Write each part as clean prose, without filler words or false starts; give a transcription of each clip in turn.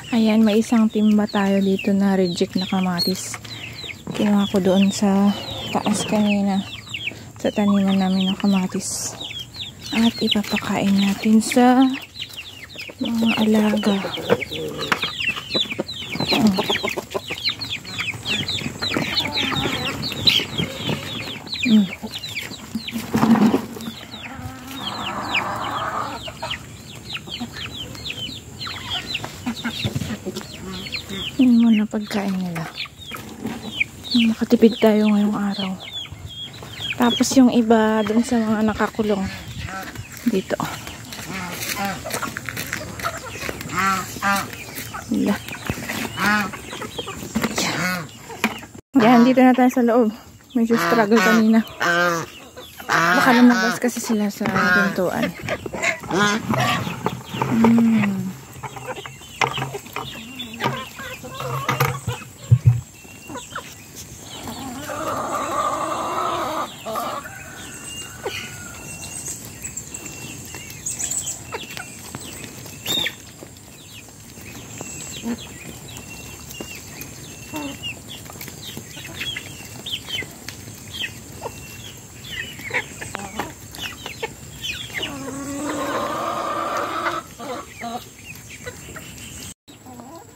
Ayan, may isang timba tayo dito na reject na kamatis. Kinuha ko doon sa taas kanina sa taniman namin ng kamatis. At ipapakain natin sa mga alaga. Yun muna pagkain nila. Makatipid tayo ngayong araw. Tapos yung iba dun sa mga nakakulong dito. Yan, dito na tayo sa loob. Medyo struggle kanina. Baka lumabas kasi sila sa pintuan.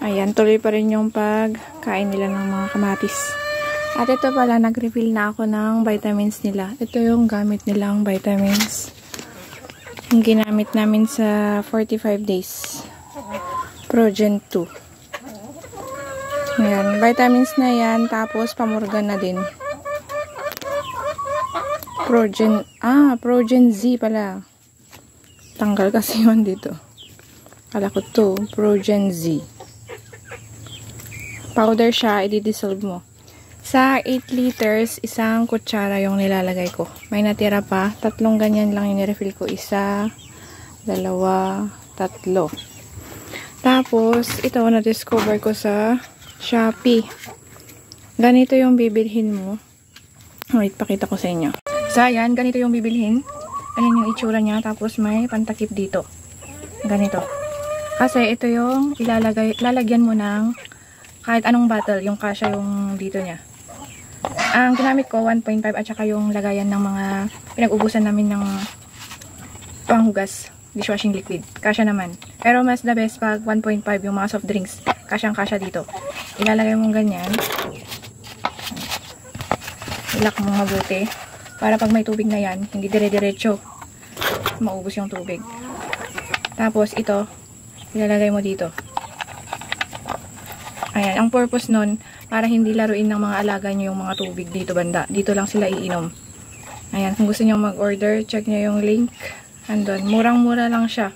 Ayan, tuloy pa rin yung pagkain nila ng mga kamatis. At ito pala, nag-refill na ako ng vitamins nila. Ito yung gamit nilang vitamins. Yung ginamit namin sa 45 days. Progen 2. Ayan, vitamins na yan. Tapos, pamorgan na din. Progen Z pala. Tanggal kasi yun dito. Kala ko to, Progen Z. Powder siya, i-dissolve mo. Sa 8 liters, isang kutsara yung nilalagay ko. May natira pa. 3 ganyan lang yung nirefill ko. 1, 2, 3. Tapos, ito na-discover ko sa Shopee. Ganito yung bibilhin mo. Wait, pakita ko sa inyo. So, ayan, ganito yung bibilhin. Ayan yung itsura niya. Tapos, may pantakip dito. Ganito. Kasi, ito yung lalagyan mo ng kahit anong bottle, yung kasya yung dito niya. Ang ginamit ko, 1.5 at saka yung lagayan ng mga pinag-ubusan namin ng panghugas, dishwashing liquid. Kasya naman. Pero mas the best pag 1.5 yung mga soft drinks. Kasyang-kasya dito. Ilalagay mo ganyan. Ilak mo mabuti. Para pag may tubig na yan, hindi dire-diretso maubos yung tubig. Tapos ito, ilalagay mo dito. Ayan, ang purpose nun, para hindi laruin ng mga alaga nyo yung mga tubig dito banda. Dito lang sila iinom. Ayan, kung gusto nyo mag-order, check nyo yung link. Andun, murang-mura lang siya.